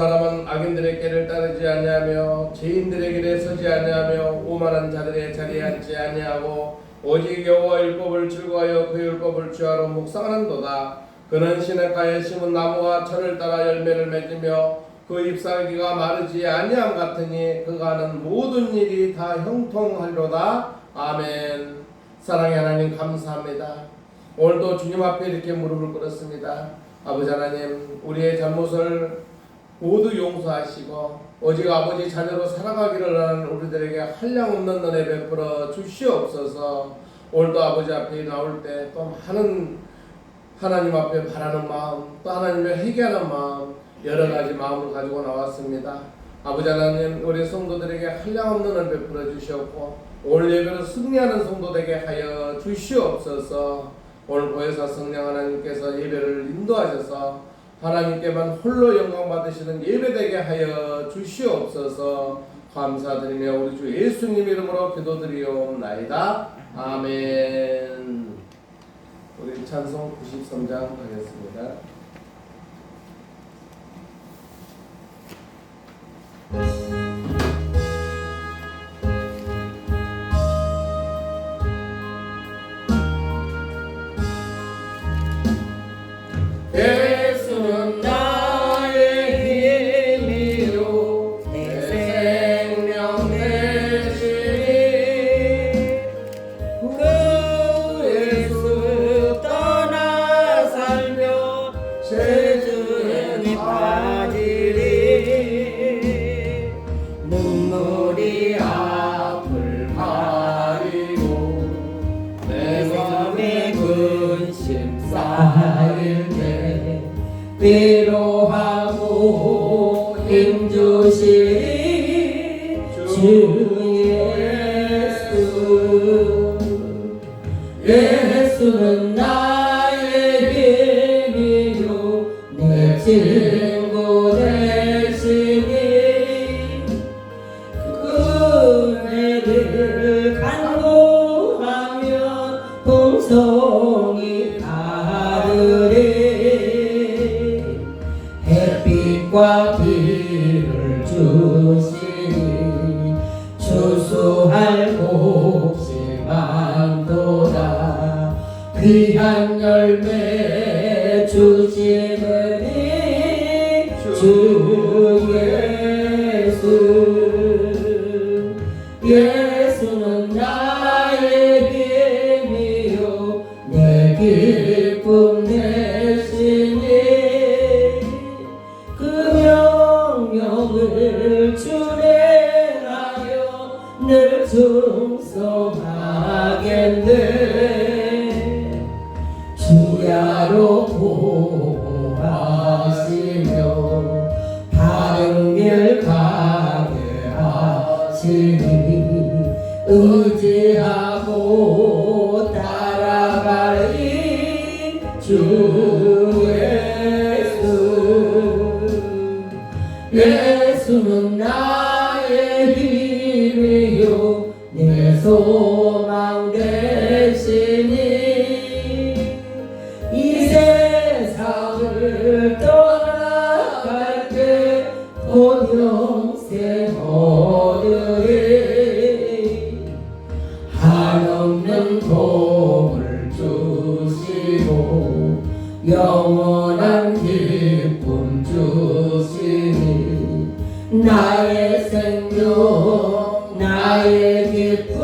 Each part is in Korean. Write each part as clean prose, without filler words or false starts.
사람은 악인들의 길을 따르지 아니하며 죄인들의 길에 서지 아니하며 오만한 자들의 자리에 앉지 아니하고 오직 여호와 율법을 즐거워하여 그 율법을 주하로 묵상하는도다. 그는 시냇가에 심은 나무와 철을 따라 열매를 맺으며 그 잎사귀가 마르지 아니함 같으니 그가 하는 모든 일이 다 형통하리로다. 아멘. 사랑의 하나님 감사합니다. 오늘도 주님 앞에 이렇게 무릎을 꿇었습니다. 아버지 하나님, 우리의 잘못을 모두 용서하시고 오직 아버지 자녀로 살아가기를 하는 우리들에게 한량없는 은혜 베풀어 주시옵소서. 오늘도 아버지 앞에 나올 때 또 많은 하나님 앞에 바라는 마음, 또 하나님을 회개하는 마음, 여러 가지 마음을 가지고 나왔습니다. 아버지 하나님, 우리 성도들에게 한량없는 은혜 베풀어 주시옵고 오늘 예배를 승리하는 성도 되게 하여 주시옵소서. 오늘 보혜사 성령 하나님께서 예배를 인도하셔서 하나님께만 홀로 영광 받으시는 예배되게 하여 주시옵소서. 감사드리며 우리 주 예수님 이름으로 기도드리옵나이다. 아멘. 우리 찬송 93장 하겠습니다. 예수는 나의 힘이요 내 생명 되시니 그 예수 떠나 살며 죄중에 빠지리 눈물이 앞을 가리고 내 마음에 근심 쌓일 때 위로하고 힘주시리 주 예수. 예수는 나의 힘이요 내 친구 되시니 그 은혜를 간구하면 풍성이 가르리 햇빛과 비를 주시니 추수할 몫이 많도다. 귀한 열매 주시느니 주 예수. 예수는 나의 힘이요 내 기쁨 되시니 명령을 준행하여 늘 충성하겠네. 주야로 보호하시며 바른 길 가게 하시니 의지하고 따라가리 주 예수는 나의 힘이요 내 소망 되시니 이 세상을 떠나갈 때 곧 영생 얻으리. 한없는 복을 주시고 영원한 기쁨 주시니 나의 생명 나의 기쁨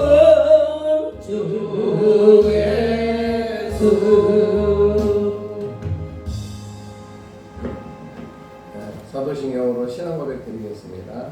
주 예수. 사도신경으로 신앙 고백 드리겠습니다.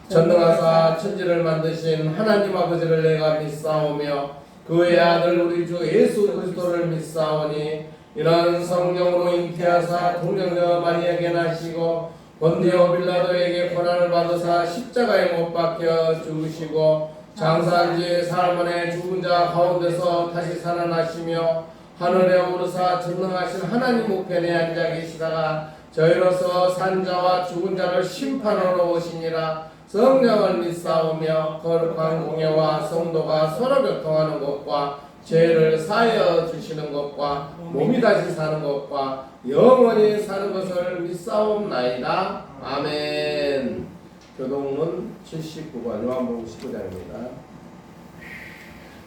전능하사 천지를 만드신 하나님 아버지를 내가 믿사오며 그의 아들 우리 주 예수 그리스도를 믿사오니 이는 성령으로 잉태하사 동정녀 마리아에게 나시고 본디오 빌라도에게 고난을 받으사 십자가에 못 박혀 죽으시고 장사한 지 사흘 만에 죽은 자 가운데서 다시 살아나시며 하늘에 오르사 전능하신 하나님 우편에 앉아 계시다가 저희로서 산자와 죽은 자를 심판하러 오시니라. 성령을 믿사오며 거룩한 공예와 성도가 서로 교통하는 것과 죄를 사하여 주시는 것과 몸이 다시 사는 것과 영원히 사는 것을 믿사옵나이다. 아멘. 교동문 79번 요한복음 19장입니다.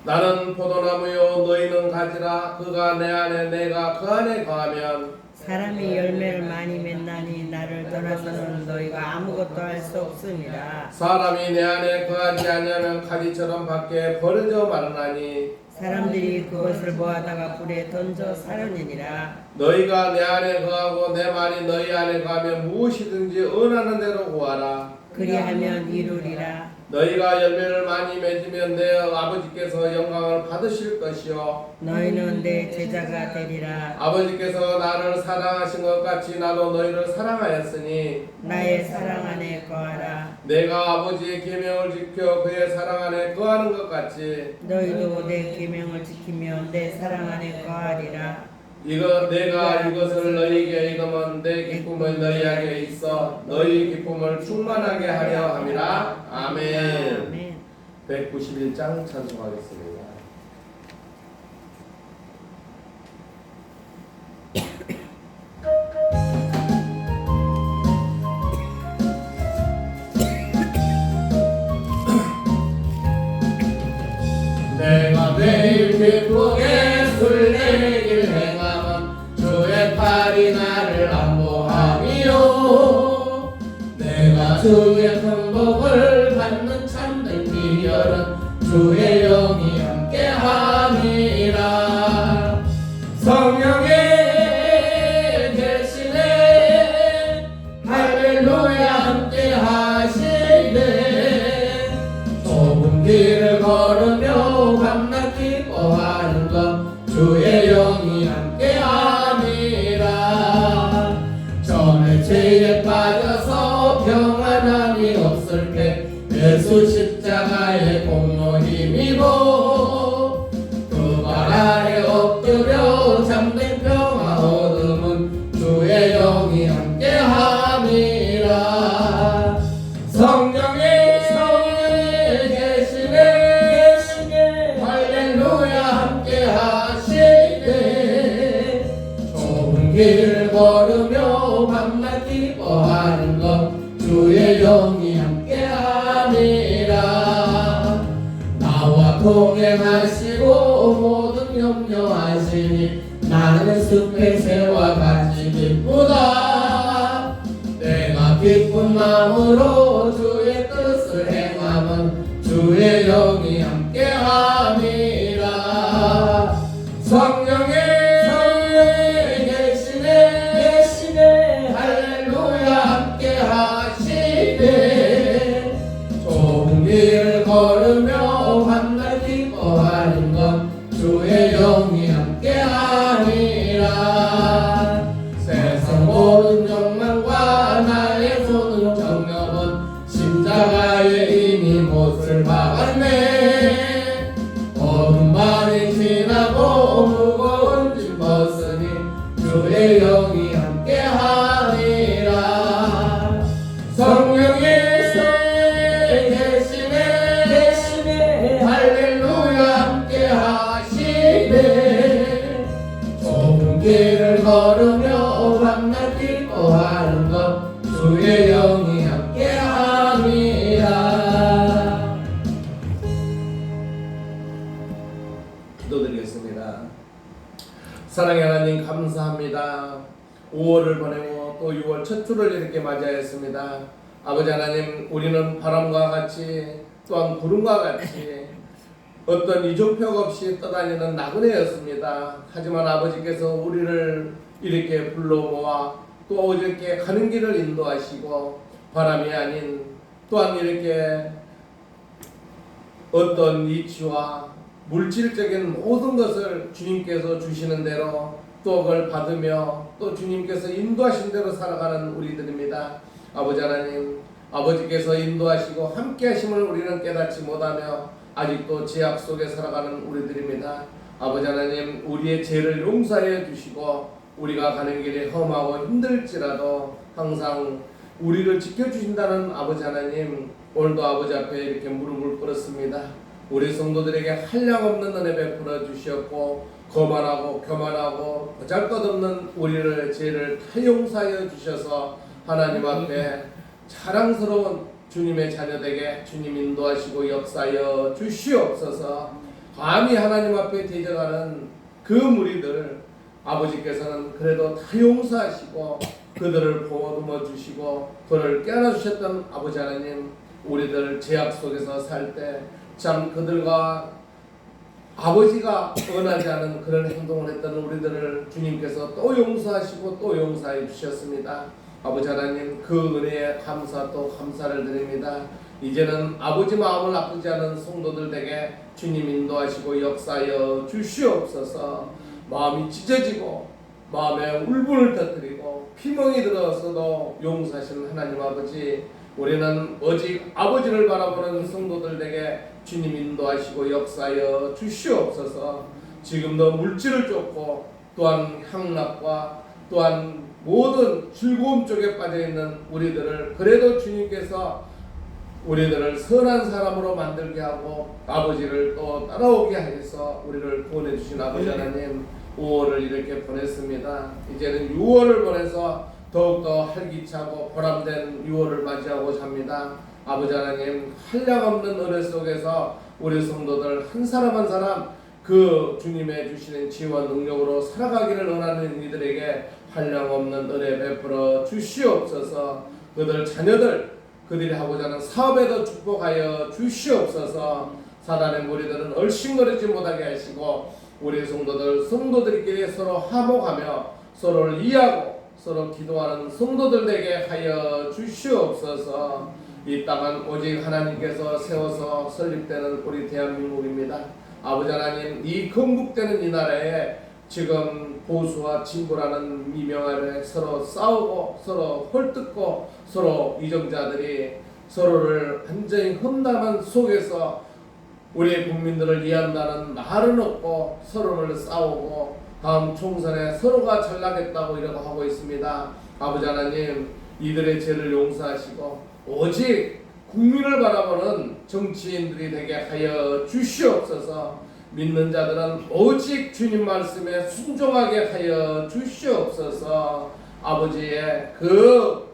나는 포도나무요 너희는 가지라. 그가 내 안에 내가 그 안에 거하면 사람이 열매를 많이 맺나니 나를 떠나서는 너희가 아무것도 할 수 없습니다. 사람이 내 안에 거하지 아니하면 가지처럼 밖에 버려져 마르나니 사람들이 그것을 모아다가 불에 던져 사르느니라. 너희가 내 안에 거하고 내 말이 너희 안에 거하면 무엇이든지 원하는 대로 구하라. 그리하면 이루리라. 너희가 열매를 많이 맺으면 내 아버지께서 영광을 받으실 것이요 너희는 내 제자가 되리라. 아버지께서 나를 사랑하신 것 같이 나도 너희를 사랑하였으니 나의 사랑 안에 거하라. 내가 아버지의 계명을 지켜 그의 사랑 안에 거하는 것 같이 너희도 내 계명을 지키며 내 사랑 안에 거하리라. 내가 이것을 너희에게 이름은 내 기쁨은 너희에게 있어 너희 기쁨을 충만하게 하려 함이라. 아멘. 아멘. 191장 찬송하겠습니다. 내가 매일 기쁘게 술내길 행함은 주의 팔이 나를 안보하리요. 내가 주의 큰 복을 받는 참된 비결은 주의 영이 함께함이라. 성령의 계시네 할렐루야 함께하시네. 좁은 길을 걸으며 밤낮 기뻐하는 것 주의 영이 함께함이라. 전에 죄에 빠져서 평안함이 없을 때 예수 십자가의 공로 힘입어 그 발 아래 엎드려 잠든 평화 얻음은 주의 영이 함께함이라. 성령의 계시네 할렐루야 함께하시네. 좁은 길을 걸으며 밤낮 기뻐하는 것 주의 영이 함께함이라. 나와 동행하시고 모든 염려하시니 나는 숲의 새와 같이 기쁘다. 내가 기쁜 마음으로 주의 뜻을 행함은 주의 영이 함께함이라. 성령의 계시네 할렐루야 함께하시네. 좁은 길을 걸으며 밤낮 기뻐하는 것 주의 영이 함께함이라. 세상 모든 욕망과 나의 손을 정령은 십자가에 이미 못을 박았네. 모든 말이 지나고 무거운 짐 벗으니 주의 영이 함께하리라. 성령의 계시네 할렐루야 함께하시네. 좁은 길을 걸으며 밤낮 기뻐하는 것 주의 영이 함께함이라. 기도드리겠습니다. 사랑의 하나님 감사합니다. 5월을 보내고 또 6월 첫 주를 이렇게 맞이하였습니다. 아버지 하나님, 우리는 바람과 같이 또한 구름과 같이 어떤 이족벽 없이 떠다니는 나그네였습니다. 하지만 아버지께서 우리를 이렇게 불러 모아 또 이렇게 가는 길을 인도하시고 바람이 아닌 또한 이렇게 어떤 이치와 물질적인 모든 것을 주님께서 주시는 대로 또 그걸 받으며 또 주님께서 인도하신 대로 살아가는 우리들입니다. 아버지 하나님, 아버지께서 인도하시고 함께 하심을 우리는 깨닫지 못하며 아직도 죄악 속에 살아가는 우리들입니다. 아버지 하나님, 우리의 죄를 용서해 주시고 우리가 가는 길이 험하고 힘들지라도 항상 우리를 지켜주신다는 아버지 하나님, 오늘도 아버지 앞에 이렇게 무릎을 꿇었습니다. 우리 성도들에게 한량없는 은혜 베풀어 주셨고 거만하고 교만하고 보잘것없는 우리를 죄를 다 용서하여 주셔서 하나님 앞에 자랑스러운 주님의 자녀되게 주님 인도하시고 역사하여 주시옵소서. 감히 하나님 앞에 대적하는 그 무리들 아버지께서는 그래도 다 용서하시고 그들을 보듬어 주시고 그를 깨어나 주셨던 아버지 하나님, 우리들 죄악 속에서 살 때 참 그들과 아버지가 원하지 않은 그런 행동을 했던 우리들을 주님께서 또 용서하시고 또 용서해 주셨습니다. 아버지 하나님, 그 은혜에 감사 또 감사를 드립니다. 이제는 아버지 마음을 아프지 않은 성도들에게 주님 인도하시고 역사하여 주시옵소서. 마음이 찢어지고 마음에 울분을 터뜨리고 피멍이 들어서도 용서하시는 하나님 아버지, 우리는 오직 아버지를 바라보는 성도들에게 주님 인도하시고 역사하여 주시옵소서. 지금도 물질을 쫓고 또한 향락과 또한 모든 즐거움 쪽에 빠져있는 우리들을 그래도 주님께서 우리들을 선한 사람으로 만들게 하고 아버지를 또 따라오게 하셔서 우리를 구원해 주신 아버지 하나님, 5월을 이렇게 보냈습니다. 이제는 6월을 보내서 더욱더 활기차고 보람된 6월을 맞이하고자 합니다. 아버지 하나님, 한량없는 은혜 속에서 우리 성도들 한 사람 한 사람 그 주님의 주시는 지혜와 능력으로 살아가기를 원하는 이들에게 한량없는 은혜 베풀어 주시옵소서. 그들 자녀들 그들이 하고자 하는 사업에도 축복하여 주시옵소서. 사단의 무리들은 얼씬거리지 못하게 하시고 우리 성도들끼리 서로 화목하며 서로를 이해하고 서로 기도하는 성도들 되게 하여 주시옵소서. 이 땅은 오직 하나님께서 세워서 설립되는 우리 대한민국입니다. 아버지 하나님, 이 건국되는 이 나라에 지금 보수와 진보라는 미명 아래 서로 싸우고 서로 헐뜯고 서로 이정자들이 서로를 완전히 험담한 속에서 우리 국민들을 이해한다는 말은 없고 서로를 싸우고 다음 총선에 서로가 전락했다고 이러고 하고 있습니다. 아버지 하나님, 이들의 죄를 용서하시고 오직 국민을 바라보는 정치인들이 되게 하여 주시옵소서. 믿는 자들은 오직 주님 말씀에 순종하게 하여 주시옵소서. 아버지의 그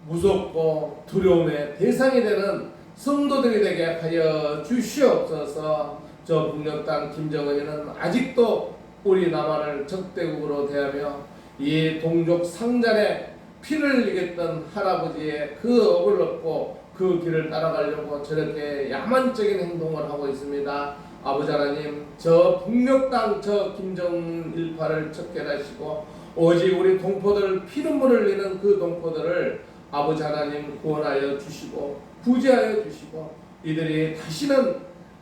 무섭고 두려움의 대상이 되는 성도들이 되게 하여 주시옵소서. 저 북녘 땅 김정은이는 아직도 우리 남한을 적대국으로 대하며 이 동족 상잔에 피를 흘리겠던 할아버지의 그 업을 얻고 그 길을 따라가려고 저렇게 야만적인 행동을 하고 있습니다. 아버지 하나님, 저 북녘 땅 저 김정은 일파를 척결하시고 오직 우리 동포들 피눈물 흘리는 그 동포들을 아버지 하나님 구원하여 주시고 구제하여 주시고 이들이 다시는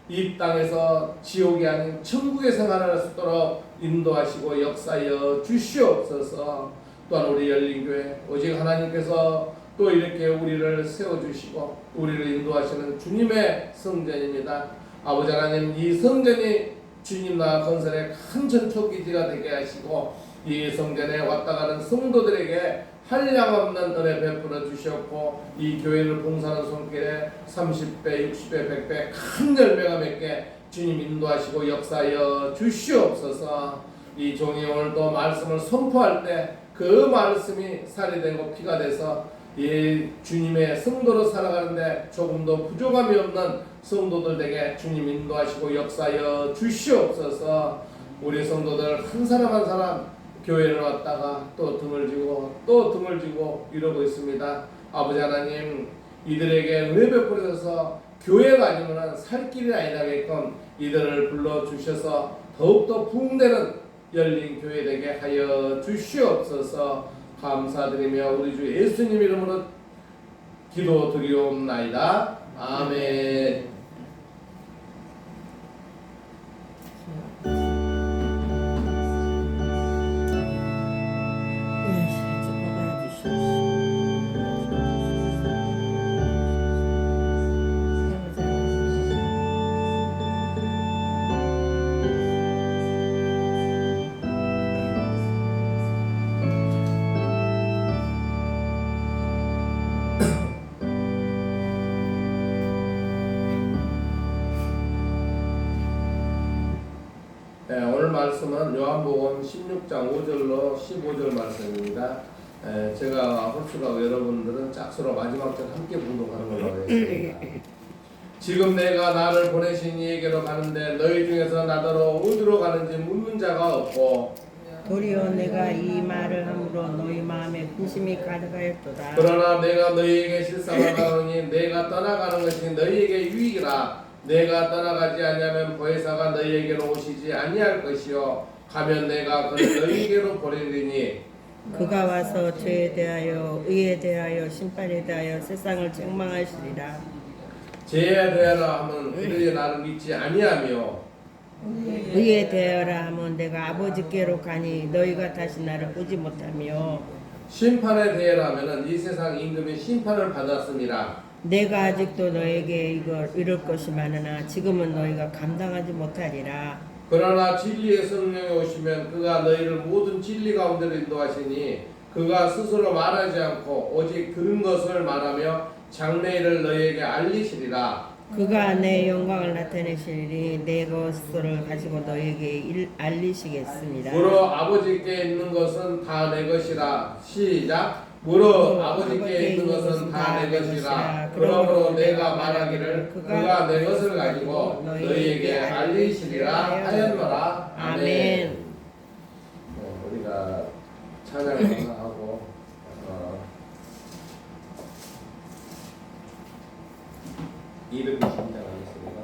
이 땅에서 지옥이 아닌 천국의 생활을 할 수 있도록 인도하시고 역사하여 주시옵소서. 또한 우리 열린교회 오직 하나님께서 또 이렇게 우리를 세워주시고 우리를 인도하시는 주님의 성전입니다. 아버지 하나님, 이 성전이 주님 나라 건설의 큰 전초기지가 되게 하시고 이 성전에 왔다 가는 성도들에게 한량없는 은혜 베풀어 주셨고 이 교회를 봉사하는 손길에 30배, 60배, 100배 큰 열매가 맺게 주님 인도하시고 역사하여 주시옵소서. 이 종이 오늘도 말씀을 선포할 때 그 말씀이 살이 되고 피가 돼서 이 주님의 성도로 살아가는데 조금도 부족함이 없는 성도들에게 주님 인도하시고 역사하여 주시옵소서. 우리 성도들 한 사람 한 사람 교회를 왔다가 또 등을 지고 또 등을 지고 이러고 있습니다. 아버지 하나님, 이들에게 은혜 베풀어서 교회가 아니면 살 길이 아니라게끔 이들을 불러주셔서 더욱더 부흥되는 열린 교회 되게 하여 주시옵소서. 감사드리며 우리 주 예수님 이름으로 기도드리옵나이다. 아멘. 오늘 말씀은 요한복음 16장 5절로 15절 말씀입니다. 제가 홀수라고 여러분들은 짝수로 마지막 절 함께 분동하는 걸로 하겠습니다. 지금 내가 나를 보내신 이에게로 가는데 너희 중에서 나더러 어디로 가는지 묻는 자가 없고 도리어 내가 이 말을 함으로 너희 마음에 근심이 가득하였도다. 그러나 내가 너희에게 실상을 하노니 내가 떠나가는 것이 너희에게 유익이라. 내가 떠나가지 아니하면 보혜사가 너희에게로 오시지 아니할 것이요 가면 내가 그를 너희에게로 보내리니 그가 와서 죄에 대하여 의에 대하여 심판에 대하여 세상을 책망하시리라. 죄에 대하라 하면 그들이 나를 믿지 아니하며 의에 대하여라 하면 내가 아버지께로 가니 너희가 다시 나를 보지 못하며 심판에 대하라 하면은 이 세상 임금이 심판을 받았습니다. 내가 아직도 너에게 이걸 이룰 것이 많으나 지금은 너희가 감당하지 못하리라. 그러나 진리의 성령이 오시면 그가 너희를 모든 진리 가운데로 인도하시니 그가 스스로 말하지 않고 오직 들은 것을 말하며 장래일을 너희에게 알리시리라. 그가 내 영광을 나타내시리니 내 것을 가지고 너에게 알리시겠습니다. 무릇 아버지께 있는 것은 다 내 것이라. 시작. 무릇 아버지께 있는 것은 다 내 것이라. 그러므로 내가 말하기를 그가 내 것을 가지고 너희에게 알리시리라 하였노라. 아멘. 우리가 찬양을 하나 하고 이름이 신장하겠습니다.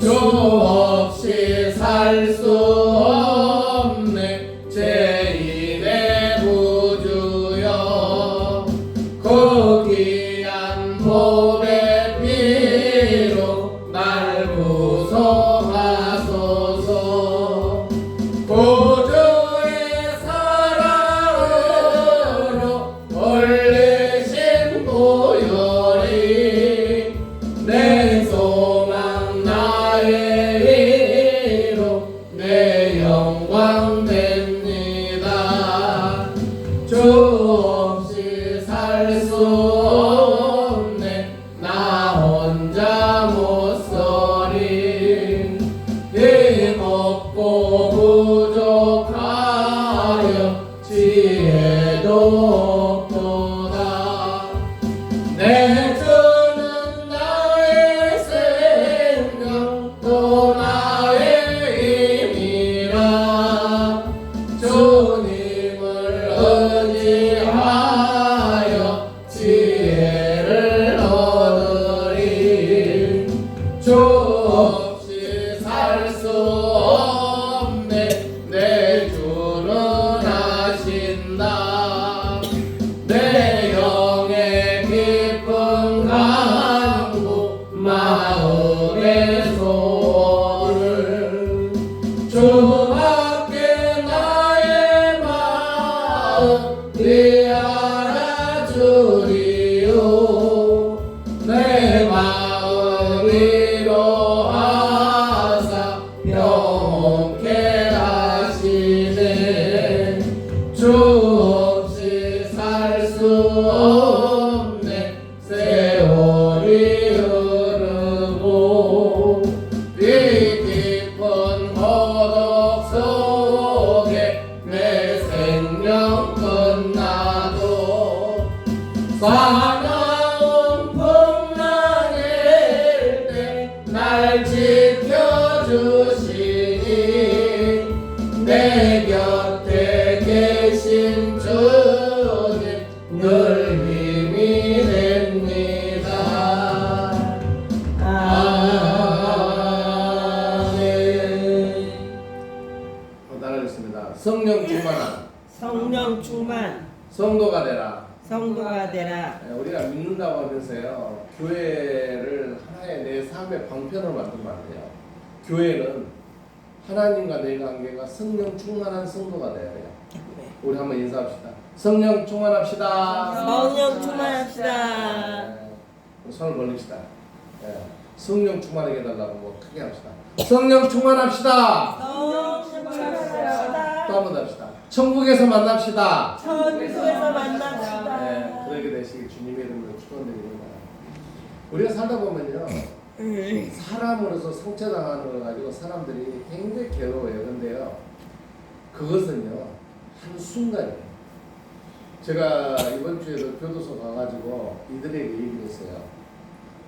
주 없이 살 수 없네 제2의 구주여 그 귀한 보배 피로 날 구속하소서. 구주의 사랑으로 올리신 보혈이 내 소망 나의 위로 내 영광 됩니다. 주 없이 살 수 없네 나 혼자 못 서리. 힘없고 부족하여 지혜도 없도다. 내 주는 나의 생명 또 나의 힘이라. 주님을 의지하여 지혜를 얻으리. 주 없이 살 수 없네 내 주는 하신다. 내 영의 깊은 간구 마음의 소원을 주밖에 나의 마음 네 알아주리요. 내 마음 위로하사 영원케 하시네. 주 없이 살 수 없네 세월이 흐르고 이 깊은 고독 속에 내 생명 끝나도 사나운 풍랑일 때 날 지켜주시니 내 곁에 계신 주님 늘 힘이 됩니다. 아멘. 따라하겠습니다. 성령 충만한 성령 충만 성도가 되라. 성도가 되라. 우리가 믿는다고 하면서요 교회를 하나의 내 삶의 방편으로 만들면 안 돼요. 교회는 하나님과 내 관계가 성령 충만한 성도가 되어야 돼요. 우리 한번 인사합시다. 성령 충만합시다. 성령 충만합시다. 손을 벌립시다. 성령 충만하게 해달라고 뭐 크게 합시다. 성령 충만합시다. 성령 충만합시다. 또 한 번 합시다. 천국에서 만납시다. 천국에서 만납시다. 네, 그러게 되시길 주님의 이름으로 축원드립니다. 우리가 살다 보면요, 사람으로서 상처당하는 걸 가지고 사람들이 굉장히 괴로워요. 근데요, 그것은요, 한 순간이에요. 제가 이번 주에도 교도소 가가지고 이들에게 얘기를 했어요.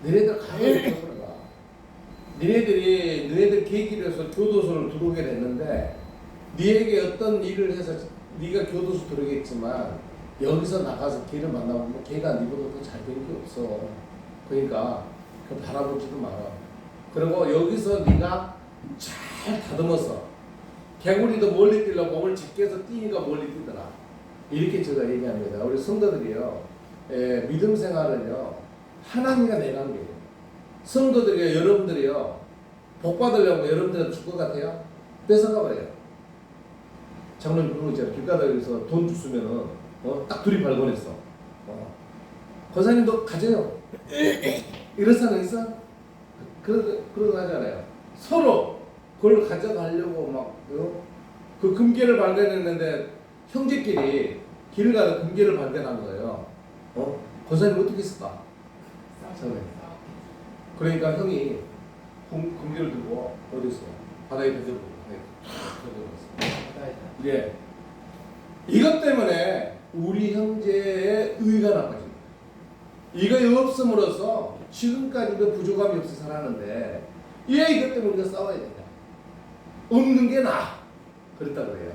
너네들 가만히 있어보라. 너네들 계기를 해서 교도소를 들어오게 됐는데, 네에게 어떤 일을 해서 네가 교도소 들어오겠지만 여기서 나가서 걔를 만나보면 걔가 네보다 더 잘된 게 없어. 그러니까 그 바라보지도 마라. 그리고 여기서 네가 잘 다듬어서 개구리도 멀리 뛰려 몸을 집게서 뛰니까 멀리 뛰더라. 이렇게 제가 얘기합니다. 우리 성도들이요, 믿음 생활은요, 하나님과 내 관계예요. 성도들이요, 여러분들이요, 복 받으려고 여러분들은 줄 것 같아요? 뺏어가 버려요. 장로님 그런 거 있잖아요. 길가닥에서 돈 주면은 딱 둘이 발견했어. 권사님도 가져요. 이런 사람 있어? 그런 거 하잖아요. 서로 그걸 가져가려고 막 그 금괴를 발견했는데 형제끼리 길을 가다 금괴를 발견한 거예요. 권사님 어떻게 했을까? 그러니까 형이 금괴를 들고 어디 있어? 바다에 던져버려. 예. 이것 때문에 우리 형제의 의가 나빠집니다. 이거 없음으로써 지금까지도 부족함이 없어 살았는데, 이것 때문에 우리가 싸워야 된다. 없는 게 나아. 그랬다 그래요.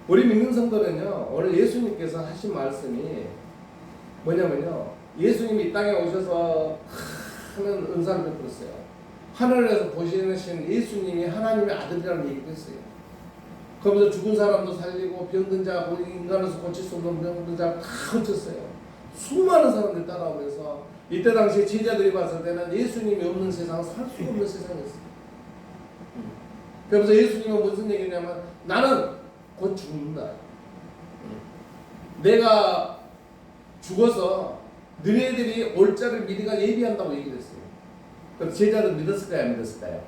우리 믿는 성도는요, 오늘 예수님께서 하신 말씀이 뭐냐면요, 예수님이 이 땅에 오셔서 하는 은사를 베풀었어요. 하늘에서 보시는 예수님이 하나님의 아들이라는 얘기도 했어요. 그러면서 죽은 사람도 살리고 병든 자, 인간으로서 고칠 수 없는 병든 자 다 고쳤어요. 수많은 사람들이 따라오면서 이때 당시에 제자들이 봤을 때는 예수님이 없는 세상은 살 수가 없는 세상이었어요. 그래서 예수님은 무슨 얘기냐면, 나는 곧 죽는다. 내가 죽어서 너희들이 올 자를 미리가 예비한다고 얘기를 했어요. 그럼 제자들 믿었을까요? 안 믿었을까요?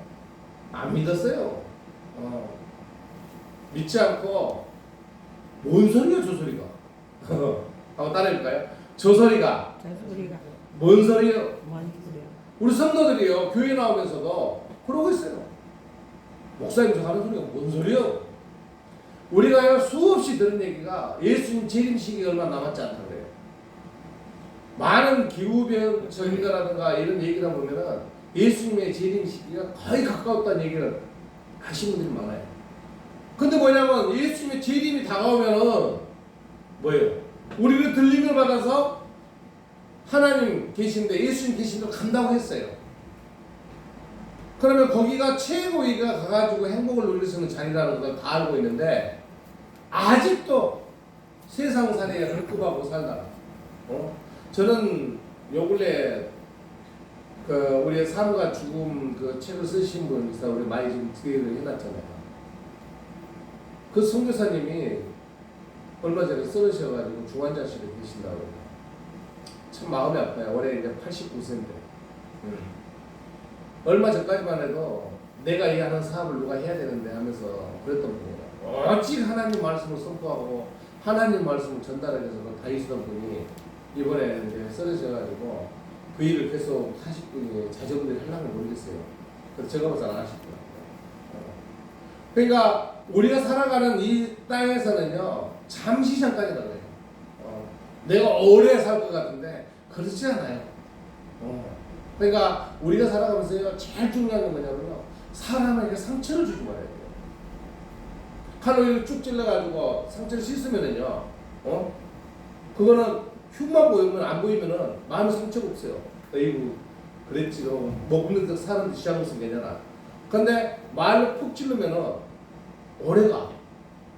안 믿었어요. 믿지 않고, 뭔 소리야 저 소리가? 한번 따라해볼까요? 저 소리가 뭔 소리예요? 우리 성도들이요, 교회 나오면서도 그러고 있어요. 목사님 저 하는 소리가 뭔 소리요? 우리가 수없이 들은 얘기가 예수님 재림식이 얼마 남았지 않다 그래요. 많은 기후변 전가라든가 이런 얘기를 보면은 예수님의 재림 시기가 거의 가까웠다는 얘기를 하시는 분들이 많아요. 근데 뭐냐면 예수님의 재림이 다가오면은 뭐예요? 우리가 들림을 받아서 하나님 계신데 예수님 계신 걸 간다고 했어요. 그러면 거기가 최고위가 가가지고 행복을 누릴 수 있는 자리라는 걸 다 알고 있는데, 아직도 세상 살이에 헐급하고 살다가 저는 요 근래 그 우리의 삶과 죽음 그 책을 쓰신 분 있어, 우리 많이 좀 기회를 해놨잖아요. 그 선교사님이 얼마 전에 쓰러셔가지고 중환자실에 계신다고. 참 마음이 아파요. 올해 이제 89세인데. 얼마 전까지만 해도 내가 이 하는 사업을 누가 해야 되는데 하면서 그랬던 분이에요. 오직 하나님 말씀을 선포하고 하나님 말씀을 전달하기 위해서 다니시던 분이 이번에 이제 쓰러져가지고 그 일을 계속 하실 분이 자제분들이 하려면 모르겠어요. 그래서 제가 봐서 안 하실 거예요. 그러니까 우리가 살아가는 이 땅에서는요, 잠시 잠깐이라고 해요. 내가 오래 살 것 같은데 그렇지 않아요. 그러니까 우리가 살아가면서 제일 중요한 건 뭐냐면요, 사람에게 상처를 주지 말아야 돼요. 칼로 쭉 찔러가지고 상처를 씻으면은요, 그거는 흉만 보이면 안 보이면은 마음에 상처가 없어요. 에이구 그랬지, 먹는 듯 사는 듯 시작하면서 괜찮아. 근데 말로 푹 찔르면은 오래가.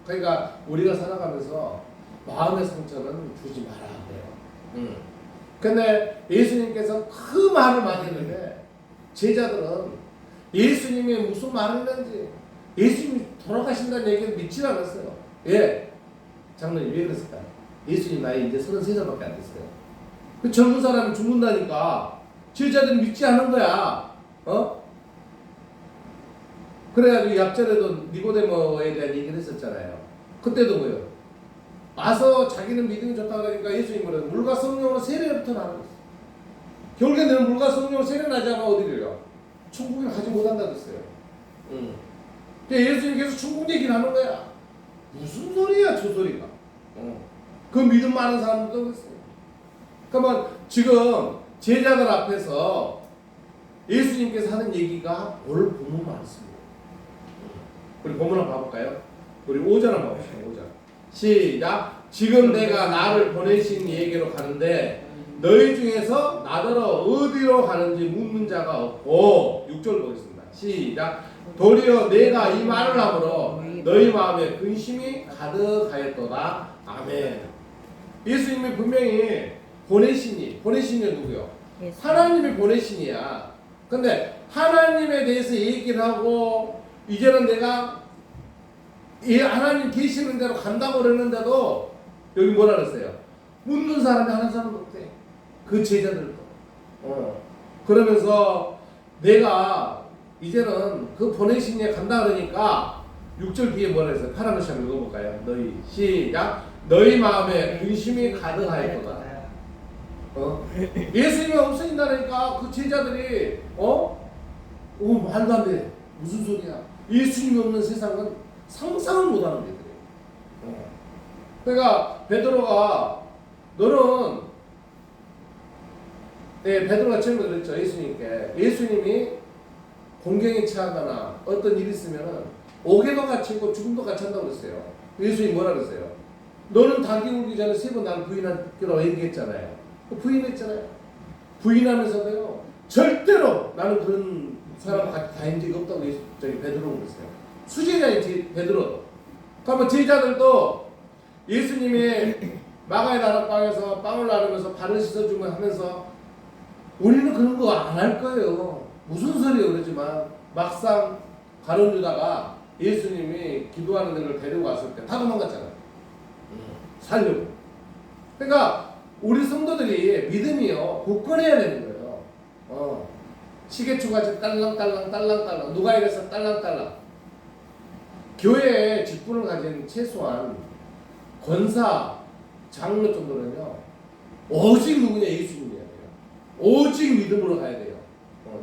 그러니까 우리가 살아가면서 마음의 상처는 주지 말아야 돼요. 근데 예수님께서 그 말을 많이 했는데 제자들은 예수님이 무슨 말을 했는지, 예수님이 돌아가신다는 얘기를 믿지 않았어요. 예, 장로님 왜 그랬을까요? 예수님 나이 이제 33살밖에 안 됐어요. 그 젊은 사람이 죽는다니까 제자들이 믿지 않은 거야. 그래가지고 앞전에도 니고데모에 대한 얘기를 했었잖아요. 그때도 뭐요? 와서 자기는 믿음이 좋다 그러니까 예수님은 물과 성령으로 세례부터 나는 거예요. 결국에 너는 물과 성령으로 세례 나지 않으면 어디를요? 천국에 가지 못한다 그랬어요. 예수님께서 천국 얘기를 하는 거야. 무슨 소리야 저 소리가. 그 믿음 많은 사람들도 그랬어요. 그러면 지금 제자들 앞에서 예수님께서 하는 얘기가 오늘 본문 많습니다. 우리 본문 한번 봐볼까요? 우리 5절 한번 봐봅시다. 5절 시작. 지금 내가 나를 보내신 이에게로 가는데 너희 중에서 나더러 어디로 가는지 묻는 자가 없고 6절 보겠습니다. 시작. 도리어 내가 이 말을 함으로 너희 마음에 근심이 가득하였도다. 아멘. 예수님이 분명히 보내신이 누구요? 하나님이 보내신이야. 근데 하나님에 대해서 얘기를 하고 이제는 내가 하나님 계시는 대로 간다고 그러는데도 여기 뭐라 그랬어요? 묻는 사람이 한 사람도 없대. 그 제자들도. 그러면서 내가 이제는 그 보내신에 간다 그러니까 6절 뒤에 뭐라 했어요? 파라노시 한번 읽어볼까요? 너희 시작. 너희 마음에 근심이 가득하였도다. 예수님이 없어진다니까 그 제자들이 말도 안 돼. 무슨 소리야? 예수님이 없는 세상은 상상을 못하는 애들이에요. 그러니까 베드로가 너는 베드로가 처음에 그랬죠. 예수님께 예수님이 공경에 처하거나 어떤 일이 있으면은 옥에도 갇히고 죽음도 같이 한다고 그랬어요. 예수님이 뭐라 그랬어요? 너는 닭이 울기 전에 3번 나를 부인하기로 얘기했잖아요. 부인했잖아요. 부인하면서도요 절대로 나는 그런 사람 같이 다닌 적이 없다고 베드로가 그랬어요. 수제자인 베드로. 그러면 제자들도 예수님이 마가의 다락방에서 빵을 나누면서 발을 씻어주면 하면서 우리는 그런 거 안 할 거예요. 무슨 소리예요 그러지만 막상 가룟 유다가 예수님이 기도하는 데를 데리고 왔을 때 다 도망갔잖아요. 살려고. 그러니까 우리 성도들이 믿음이요 굳건해야 되는 거예요. 시계추같이 딸랑딸랑 누가 이래서 딸랑딸랑. 교회에 직분을 가진 최소한 권사, 장로 정도는요 오직 누구냐? 예수님이야 돼요. 오직 믿음으로 가야 돼요.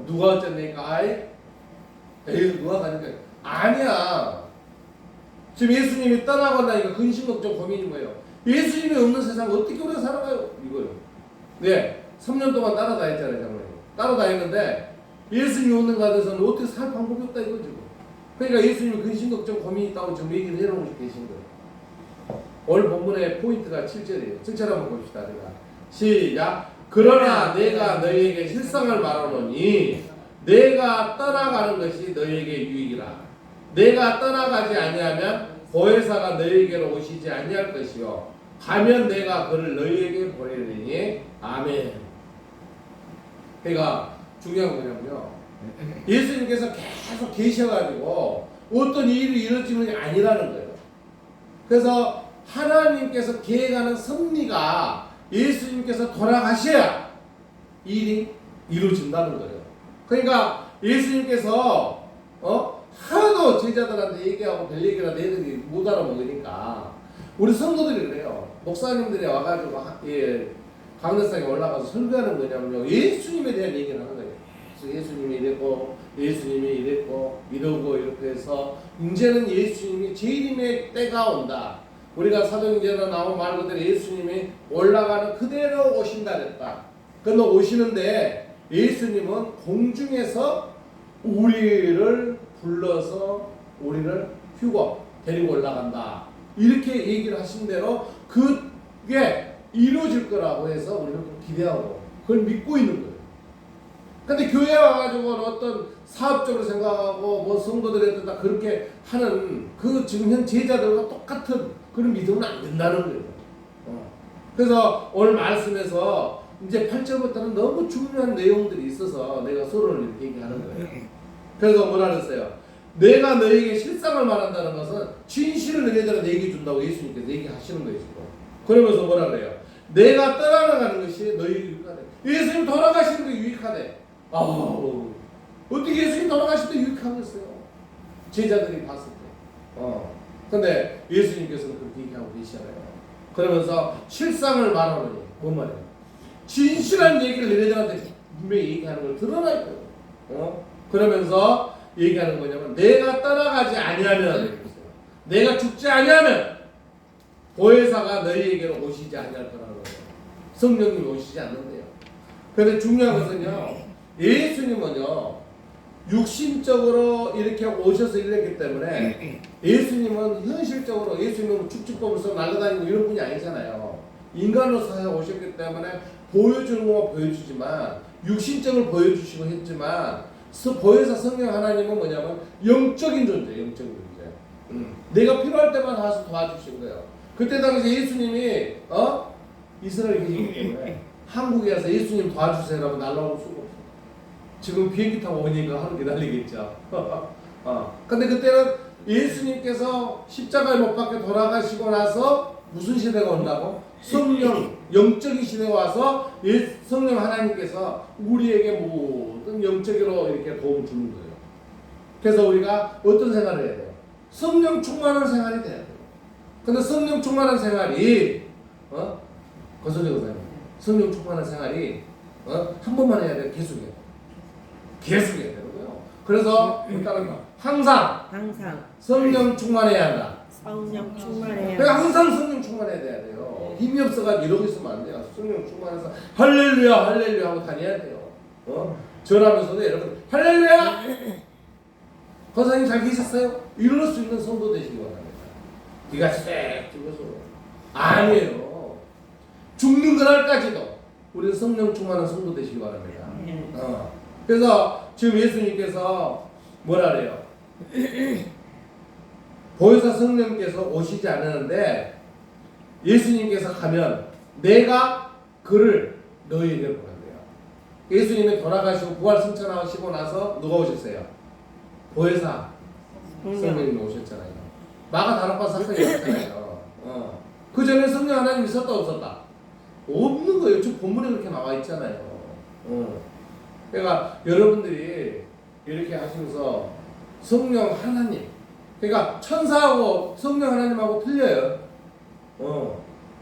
누가 어쨌니까? 에이 누가 가니까 아니야. 지금 예수님이 떠나간다니까 근심 걱정 고민이 뭐예요? 예수님이 없는 세상 어떻게 우리가 살아가요? 이거요. 네, 3년 동안 따라다녔잖아요, 장로님. 따라다녔는데 예수님이 없는 가운데서는 어떻게 살 방법이 없다 이거죠. 그러니까 예수님이 근심 걱정 고민이 있다고 지금 얘기를 해놓고 계신 거예요. 오늘 본문의 포인트가 7절이에요. 7절 한번 봅시다. 제가 시작. 그러나 내가 너희에게 실상을 말하노니 내가 떠나가는 것이 너희에게 유익이라. 내가 떠나가지 아니하면 보혜사가 너희에게로 오시지 아니할 것이요 가면 내가 그를 너희에게 보내리니 아멘. 그러니까 중요한 건 뭐냐면요 예수님께서 계속 계셔가지고 어떤 일이 이루어지는 게 아니라는 거예요. 그래서 하나님께서 계획하는 섭리가 예수님께서 돌아가셔야 일이 이루어진다는 거예요. 그러니까 예수님께서 하도 제자들한테 얘기하고 별 얘기나 애들이 못 알아먹으니까 우리 성도들이 그래요. 목사님들이 와가지고 강대상에 올라가서 설교하는 거냐면요 예수님에 대한 얘기를 하는 거예요. 예수님이 이랬고 예수님이 이랬고 이러고 이렇게 해서 이제는 예수님이 재림의 때가 온다. 우리가 사도행전에 나온 말 그대로 예수님이 올라가는 그대로 오신다 그랬다. 그런데 오시는데 예수님은 공중에서 우리를 불러서 우리를 휴거 데리고 올라간다. 이렇게 얘기를 하신 대로 그게 이루어질 거라고 해서 우리는 기대하고 그걸 믿고 있는 거예요. 근데 교회에 와가지고 어떤 사업적으로 생각하고 뭐 성도들한테 다 그렇게 하는 그 지금 현 제자들과 똑같은 그런 믿음은 안 된다는 거예요. 그래서 오늘 말씀에서 이제 8절부터는 너무 중요한 내용들이 있어서 내가 서로를 이렇게 얘기하는 거예요. 그래서 뭐라 그랬어요? 내가 너에게 실상을 말한다는 것은 진실을 너희들한테 얘기해 준다고 예수님께서 얘기하시는 거예요. 그러면서 뭐라 그래요? 내가 떠나가는 것이 너희에게 유익하대. 예수님 돌아가시는 게 유익하대. 어떻게 예수님 돌아가실 때 유익하겠어요? 제자들이 봤을 때. 근데 예수님께서는 그렇게 얘기하고 계시잖아요. 그러면서 실상을 말하느니 뭔 말이에요? 진실한 얘기를 너희들한테 분명히 얘기하는 걸 드러나야 돼요. 그러면서 얘기하는 거냐면 내가 따라가지 아니하면 내가 죽지 아니하면 보혜사가 너희에게로 오시지 아니할 거라는 거예요. 성령님이 오시지 않는데요. 그런데 중요한 것은요. 예수님은요. 육신적으로 이렇게 오셔서 일했기 때문에 예수님은 현실적으로 예수님은 축축법을 써 날아다니고 이런 분이 아니잖아요. 인간으로서 오셨기 때문에 보여주는 거 보여주지만 육신적으로 보여주시고 했지만 보혜사 성령 하나님은 뭐냐면 영적인 존재, 영적인 존재. 내가 필요할 때만 와서 도와주시는 거예요. 그때 당시 예수님이 이스라엘에 계시기 때문에 한국에 와서 예수님 도와주세요라고 날라올 수가 없어요. 지금 비행기 타고 오니까 하루 기다리겠죠. 근데 그때는 예수님께서 십자가에 못 박혀 돌아가시고 나서 무슨 시대가 온다고? 성령, 영적인 시대가 와서 성령 하나님께서 우리에게 모든 영적으로 이렇게 도움을 주는 거예요. 그래서 우리가 어떤 생활을 해야 돼요? 성령 충만한 생활이 돼야 돼요. 근데 성령 충만한 생활이 거슬리 거사님 성령 충만한 생활이 한 번만 해야 돼요? 계속해야 돼요? 계속해야 되고요. 그래서 일단은 항상 성령 충만해야 한다. 성령 충만해야. 그러니까 항상 성령 충만해야 돼요. 힘이 없어가지고 이러고 있으면 안 돼요. 성령 충만해서 할렐루야 할렐루야 하고 다녀야 돼요. 전하면서도 여러분 할렐루야 권사님 잘 계셨어요? 이럴 수 있는 성도 되시기 바랍니다. 귀가 쎄 죽어서 아니에요. 죽는 그날까지도 우리는 성령 충만한 성도 되시기 바랍니다. 그래서 지금 예수님께서 뭐라 그래요? 보혜사 성령께서 오시지 않았는데 예수님께서 가면 내가 그를 너희에게 보낸대요. 예수님이 돌아가시고 부활 승천하시고 나서 누가 오셨어요? 보혜사 성령님이 오셨잖아요. 마가 다락방 사건이 있었잖아요. 그 전에 성령 하나님 있었다 없었다? 없는 거예요. 지금 본문에 그렇게 나와 있잖아요. 그러니까 여러분들이 이렇게 하시면서 성령 하나님, 그러니까 천사하고 성령 하나님하고 틀려요.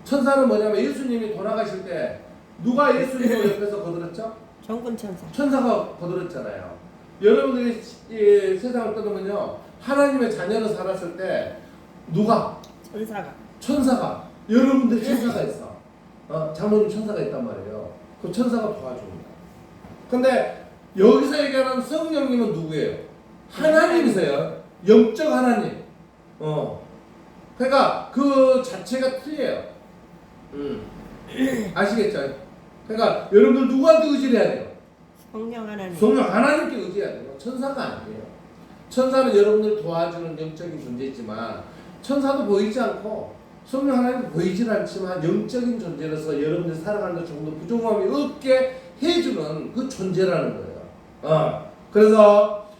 천사는 뭐냐면 예수님이 돌아가실 때 누가 예수님을 옆에서 거들었죠? 정군 천사. 천사가 거들었잖아요. 여러분들이 세상을 떠나면요 하나님의 자녀로 살았을 때 누가? 천사가 여러분들 천사가 있어. 장모님 천사가 있단 말이에요. 그 천사가 도와줍니다. 근데 여기서 얘기하는 성령님은 누구예요? 하나님이세요. 영적 하나님. 그러니까 그 자체가 틀려요. 아시겠죠? 그러니까 여러분들 누구한테 의지를 해야 돼요? 성령 하나님. 성령 하나님께 의지해야 돼요. 천사가 아니에요. 천사는 여러분들 도와주는 영적인 존재지만 천사도 보이지 않고 성령 하나님도 보이질 않지만 영적인 존재로서 여러분들 살아가는 데 조금 더 부족함이 없게 해주는 그 존재라는 거예요. 그래서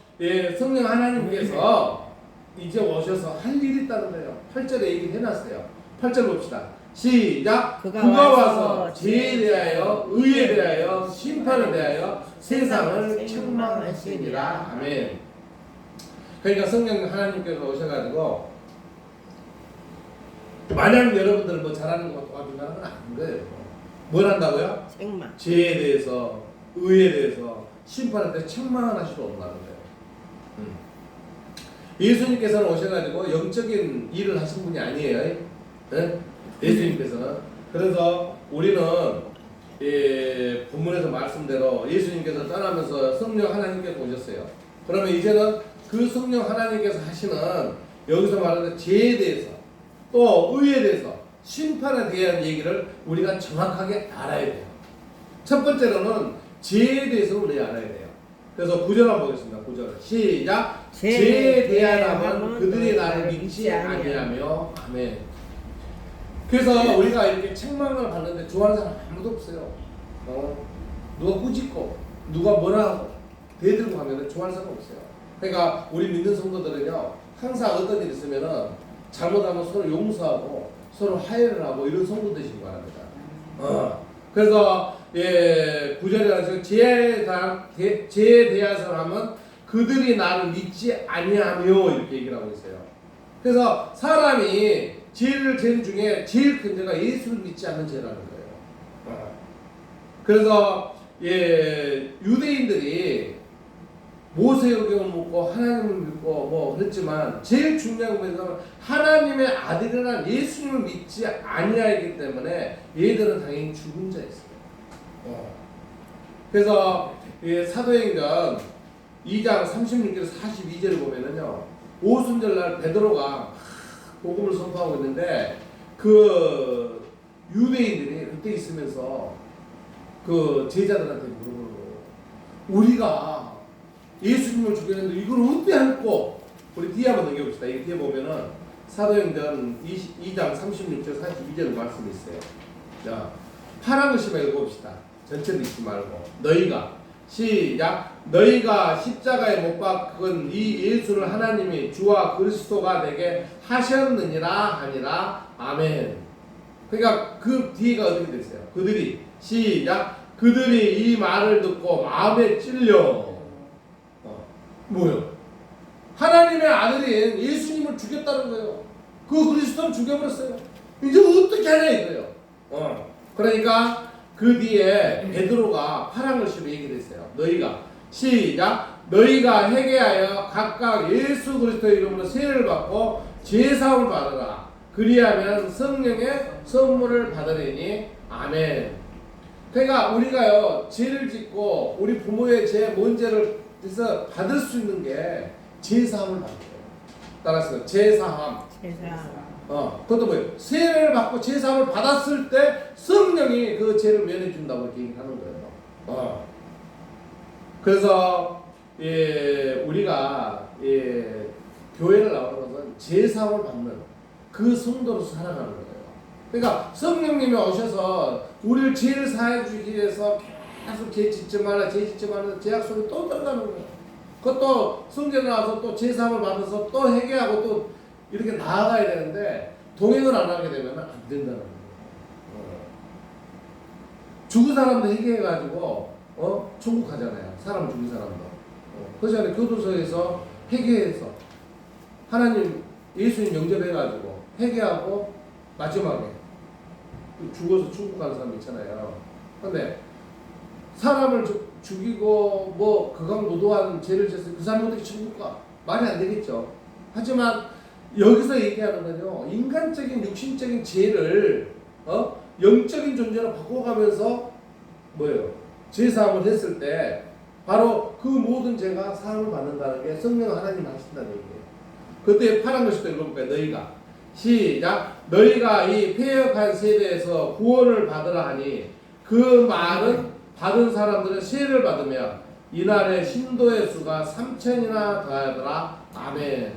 성령 하나님께서 이제 오셔서 할 일이 있다는 거예요. 8절에 얘기를 해놨어요. 8절 봅시다. 시작. 그가 와서 죄에 대하여 의에 대하여 심판에 대하여 세상을 책망하시니라. 아멘. 그러니까 성령 하나님께서 오셔가지고 만약 여러분들 뭐 잘하는 거 도와준다는 건 아닌 거예요. 뭘 한다고요? 책망. 죄에 대해서 의에 대해서 심판에 대해서 책망을 하시러 온다는 거예요. 예수님께서는 오셔가지고 영적인 일을 하신 분이 아니에요. 네? 예수님께서는. 그래서 우리는 본문에서 말씀대로 예수님께서 떠나면서 성령 하나님께서 오셨어요. 그러면 이제는 그 성령 하나님께서 하시는 여기서 말하는 죄에 대해서 또 의에 대해서 심판에 대한 얘기를 우리가 정확하게 알아야 돼요. 첫 번째로는 죄에 대해서 우리 알아야 돼요. 그래서 9절 한번 보겠습니다. 9절 시작. 죄에 대하여는 그들이 나를 믿지 아니하며 아멘. 그래서 우리가 이렇게 책망을 받는데 좋아하는 사람 아무도 없어요. 누가 꾸짖고 누가 뭐라 하고 대들고 하면 좋아하는 사람 없어요. 그러니까 우리 믿는 성도들은요 항상 어떤 일 있으면은 잘못하면 서로 용서하고 서로 화해를 하고 이런 성도 되시기 바랍니다. 그래서 9절에 가서 죄에 대하여서 하면 그들이 나를 믿지 아니하며 이렇게 얘기를 하고 있어요. 그래서 사람이 죄 중에 제일 큰 죄가 예수를 믿지 않는 죄라는 거예요. 그래서 유대인들이 모세오경을 묻고 하나님을 믿고 뭐 그랬지만 제일 중요한 것은 하나님의 아들이라는 예수님을 믿지 아니하기 때문에 얘들은 당연히 죽은 자였어요. 그래서 사도행전 2장 36절에서 42절을 보면은요, 오순절날 베드로가 복음을 선포하고 있는데 그 유대인들이 그때 있으면서 그 제자들한테 물어보는 거예요. 우리가 예수님을 죽였는데 이걸 어떻게 할꼬? 우리 뒤에 한번 넘겨봅시다. 이 뒤에 보면은 사도행전 2장 36절 42절 말씀이 있어요. 자, 파란 글씨만 읽어봅시다. 전체를 읽지 말고. 너희가 시작. 너희가 십자가에 못 박은 이 예수를 하나님이 주와 그리스도가 되게 하셨느니라 하니라. 아멘. 그러니까 그 뒤가 어떻게 됐어요? 그들이 시작. 그들이 이 말을 듣고 마음에 찔려. 뭐요? 하나님의 아들인 예수님을 죽였다는 거예요. 그 그리스도를 죽여버렸어요. 이제 어떻게 하냐 이거예요. 그러니까 그 뒤에 베드로가 파란 글씨로 얘기를 했어요. 너희가 시작. 너희가 회개하여 각각 예수 그리스도의 이름으로 세례를 받고 죄사함을 받으라. 그리하면 성령의 선물을 받으리니. 아멘. 그러니까 우리가요 죄를 짓고 우리 부모의 죄, 뭔 죄를 그래서 받을 수 있는 게 제사함을 받는 거예요. 따라서 제사함. 그것도 뭐예요? 세례를 받고 제사함을 받았을 때 성령이 그 죄를 면해 준다고 이렇게 얘기하는 거예요. 그래서 우리가 교회를 나오는 것은 제사함을 받는 그 성도로서 살아가는 거예요. 그러니까 성령님이 오셔서 우리를 죄를 사해 주기 위해서 계속 죄 짓지 말라, 죄악 속에 또 들어가는 거예요. 그것도 성전에 와서 또 제사함을 받아서 또 회개하고 또 이렇게 나아가야 되는데 동행을 안 하게 되면 안 된다는 거예요. 죽은 사람도 회개해가지고 천국 가잖아요. 사람 죽은 사람도. 그렇잖아요. 교도소에서 회개해서 하나님 예수님 영접해가지고 회개하고 마지막에 죽어서 천국 가는 사람 있잖아요. 근데 사람을 죽이고 뭐 극악노도한 죄를 졌을 그 사람이 어떻게 천국 가? 말이 안 되겠죠. 하지만 여기서 얘기하는 건요, 인간적인 육신적인 죄를 영적인 존재로 바꿔가면서 뭐예요? 죄사함을 했을 때 바로 그 모든 죄가 사함을 받는다는 게 성령 하나님이 하신다는 얘기예요. 그때 파란 것이 또 읽어볼까요? 너희가 시작. 너희가 이 패역한 세대에서 구원을 받으라 하니 그 말은 받은 사람들은 세례를 받으며 이날의 신도의 수가 3,000이나 더하더라. 아멘.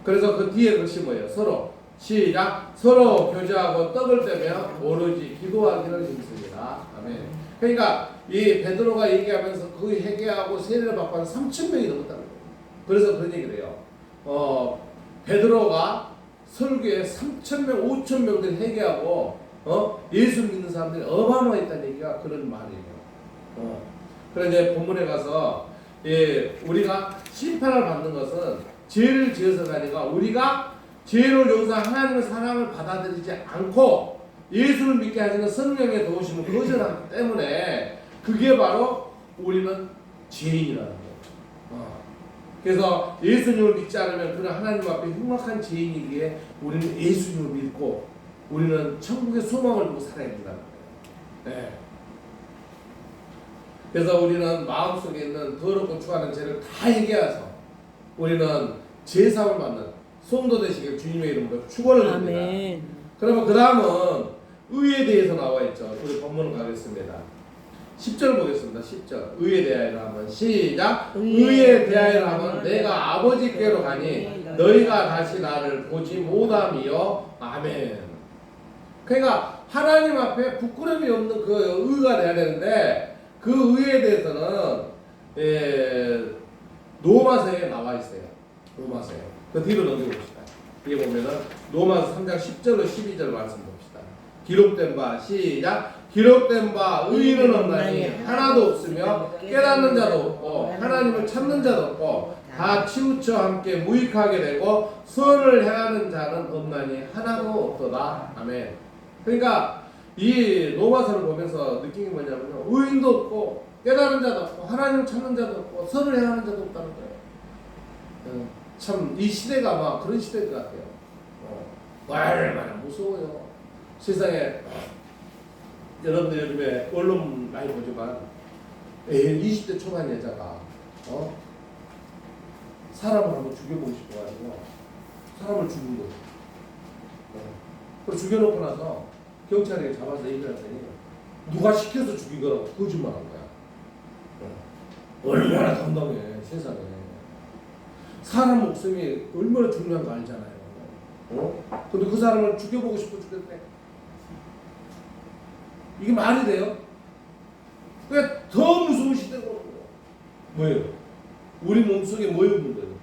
그래서 그 뒤에 글씨 뭐예요? 서로 시작. 서로 교제하고 떡을 떼며 오로지 기도하기를 힘씁니다. 아멘. 그러니까 이 베드로가 얘기하면서 그 회개하고 세례를 받고 한 3,000명이 넘었다는 거예요. 그래서 그런 얘기를 해요. 베드로가 설교에 3,000명, 5,000명들 회개하고 예수 믿는 사람들이 어마어마했다는 얘기가 그런 말이에요. 그런데 본문에 가서 우리가 심판을 받는 것은 죄를 지어서가 아니라 우리가 죄를 용서 하나님의 사랑을 받아들이지 않고 예수를 믿게 하시는 성령의 도우심을 거절하기 때문에 그게 바로 우리는 죄인이라는 거예요. 그래서 예수님을 믿지 않으면 그는 하나님 앞에 흉악한 죄인이기에 우리는 예수님을 믿고 우리는 천국의 소망을 두고 살아야 된다는 거예요. 네. 그래서 우리는 마음속에 있는 더럽고 추하는 죄를 다 얘기해서 우리는 제사함을 받는 성도 되시길 주님의 이름으로 축원을 드립니다. 아멘. 그러면 그 다음은 의에 대해서 나와 있죠. 우리 본문을 가겠습니다. 10절 보겠습니다. 10절. 의에 대하여 하면 시작. 의에 대하여 하면 내가 아버지께로 가니 너희가 다시 나를 보지 못함이요. 아멘. 그러니까 하나님 앞에 부끄러움이 없는 그 의가 돼야 되는데 그 의에 대해서는 로마서에 나와 있어요. 로마서에. 그 뒤로 넘겨봅시다. 여기 보면은 로마서 3장 10절로 12절 말씀 봅시다. 기록된 바 시작. 기록된 바 의인은 없나니 하나도 없으며 깨닫는 자도 없고 하나님을 찾는 자도 없고 다 치우쳐 함께 무익하게 되고 선을 행하는 자는 없나니 하나도 없도다. 아멘. 그러니까 이 로마서를 보면서 느낀 게 뭐냐면요, 의인도 없고 깨닫는 자도 없고 하나님을 찾는 자도 없고 선을 행하는 자도 없다는 거예요. 참 이 시대가 막 그런 시대인 것 같아요. 얼마나 무서워요. 세상에 여러분들 요즘에 언론 많이 보지만 20대 초반 여자가 사람을 한번 죽여보고 싶어가지고 사람을 죽인 거죠. 그리고 죽여놓고 나서 경찰이 잡아서 얘기를 했더니 누가 시켜서 죽인 거라고 거짓말한 거야. 얼마나 담담해 세상에. 사람 목숨이 얼마나 중요한 거 알잖아요. 근데 그 사람을 죽여보고 싶어 죽였대. 이게 말이 돼요? 그러니까 더 무서운 시대가 오는 거예요. 뭐예요? 우리 몸속에 뭐 없는 거예요?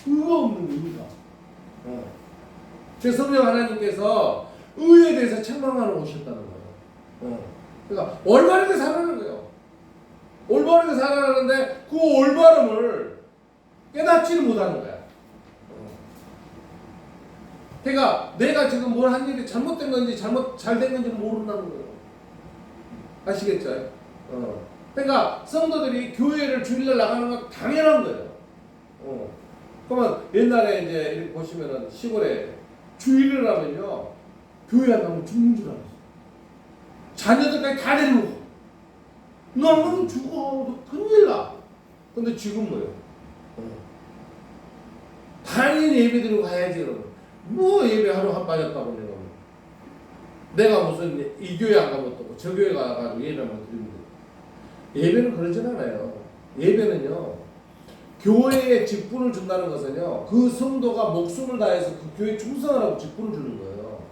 의가 없는 거예요, 의가. 제 성령 하나님께서 의에 대해서 책망하러 오셨다는 거예요. 그러니까 올바르게 살아가는 거예요. 올바르게 살아가는데 그 올바름을 깨닫지를 못하는 거야. 그러니까 내가 지금 뭘 한 일이 잘못된 건지 잘된 건지를 모른다는 거예요. 아시겠죠? 그러니까 성도들이 교회를 주일날 나가는 건 당연한 거예요. 그러면 옛날에 이제 이렇게 보시면은 시골에 주일을 하면요, 교회 안 가면 죽는 줄 알았어. 자녀들까지 다 데리고 너는 죽어. 너 큰일 나. 근데 지금 뭐예요? 당연히 예배 드리고 가야지. 여러분. 뭐 예배 하루 한 빠졌다고 내가 무슨 이 교회 안 가면 또 저 교회 가가지고 예배만 드리면 돼. 예배는 그러진 않아요. 예배는요, 교회에 직분을 준다는 것은요, 그 성도가 목숨을 다해서 그 교회에 충성하라고 직분을 주는 거예요.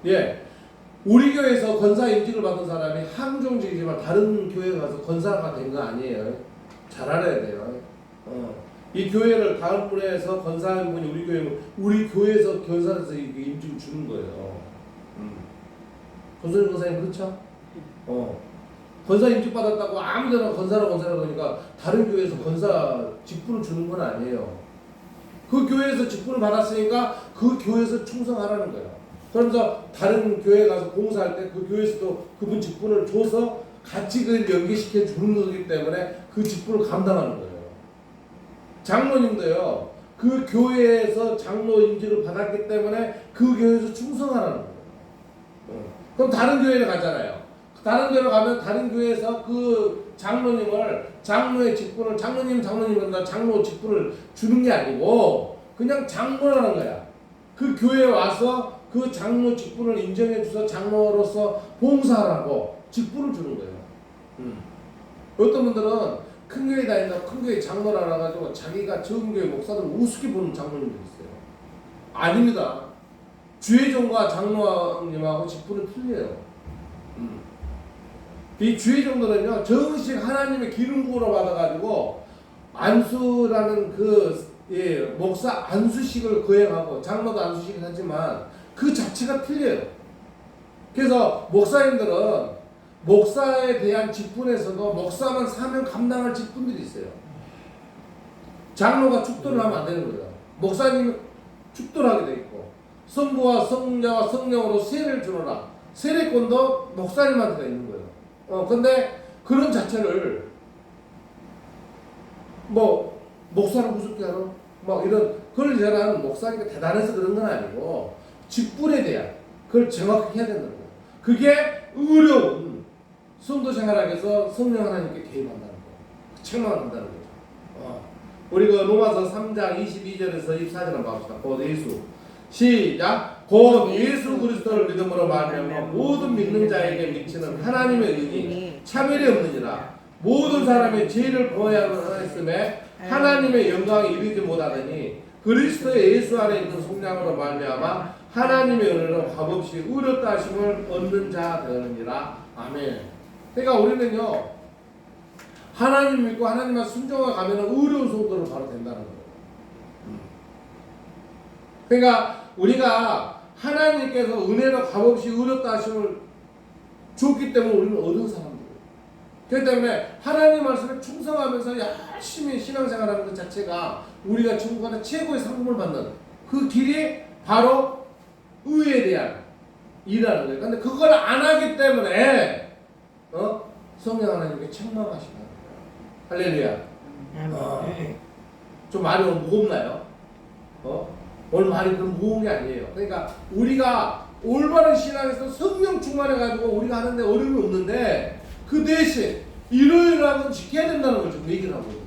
예, 우리 교회에서 권사 임직을 받은 사람이 함종직이지만 다른 교회 가서 권사가 된 거 아니에요. 잘 알아야 돼요. 이 교회를 다른 분에서 권사한 분이 우리 교회에서 권사해서 임직을 주는 거예요. 권사님 그렇죠? 권사 임직 받았다고 아무데나 권사라고 하니까 다른 교회에서 권사 직분을 주는 건 아니에요. 그 교회에서 직분을 받았으니까 그 교회에서 충성하라는 거예요. 그러면서 다른 교회 가서 봉사할 때 그 교회에서도 그분 직분을 줘서 같이 그걸 연계시켜 주는 거기 때문에 그 직분을 감당하는 거예요. 장로님도요, 그 교회에서 장로 임직을 받았기 때문에 그 교회에서 충성하라는 거예요. 그럼 다른 교회를 가잖아요. 다른 교회를 가면 다른 교회에서 그 장로님을 장로의 직분을 장로님은 장로 직분을 주는 게 아니고 그냥 장로라는 거야. 그 교회에 와서 그 장로 직분을 인정해 줘서 장로로서 봉사하라고 직분을 주는 거예요. 어떤 분들은 큰 교회 다닌다고 큰 교회 장로라 가지고 자기가 적은 교회 목사들 우습게 보는 장로님들 있어요. 아닙니다. 주회종과 장로님하고 직분은 틀려요. 이 주회종들은요, 정식 하나님의 기름 부으러 받아가지고 안수라는 목사 안수식을 거행하고 장로도 안수식을 하지만 그 자체가 틀려요. 그래서 목사님들은 목사에 대한 직분에서도 목사만 사명 감당할 직분들이 있어요. 장로가 축도를 하면 안 되는 거예요. 목사님은 축도를 하게 돼 있고 성부와 성자와 성령으로 세례를 주노라. 세례권도 목사님한테 있는 거예요. 근데 그런 자체를 뭐 목사를 무섭게 하러 막 이런 그걸 잘하는 목사니까 대단해서 그런 건 아니고 직분에 대한 그걸 정확히 해야 된다는 거예요. 그게 어려운 성도 생활하면서 성령 하나님께 개입한다는 거예요. 책망을 한다는 거죠. 우리 그 로마서 3장 22절에서 24절 한번 봐봅시다. 곧 예수 시작. 곧 예수 그리스도를 믿음으로 말하며 모든 믿는 자에게 미치는 하나님의 은이 차별이 없느니라. 모든 사람의 죄를 보호하였음에 하나님의 영광에 이르지 못하더니 그리스도의 예수 안에 있는 속량으로 말미암아 하나님의 은혜로 값없이 의롭다 하심을 얻는 자 되느니라. 아멘. 그러니까 우리는요, 하나님 믿고 하나님만 순종하고 가면 의로운 성도로 바로 된다는 거예요. 그러니까 우리가 하나님께서 은혜로 값없이 의롭다 하심을 줬기 때문에 우리는 얻은 사람들. 그렇기 때문에 하나님 말씀에 충성하면서 열심히 신앙생활하는 것 자체가 우리가 천국 가는 최고의 상급을 받는 그 길이 바로 의에 대한 일이라는 거예요. 근데 그걸 안 하기 때문에 성령 하나님께 책망하시는 거예요. 할렐루야. 좀 말이 오늘 무겁나요? 오늘 말이 그런 무거운 게 아니에요. 그러니까 우리가 올바른 신앙에서 성령 충만해가지고 우리가 하는데 어려움이 없는데 그 대신 이러이러한 건 지켜야 된다는 걸 좀 얘기를 하고 있는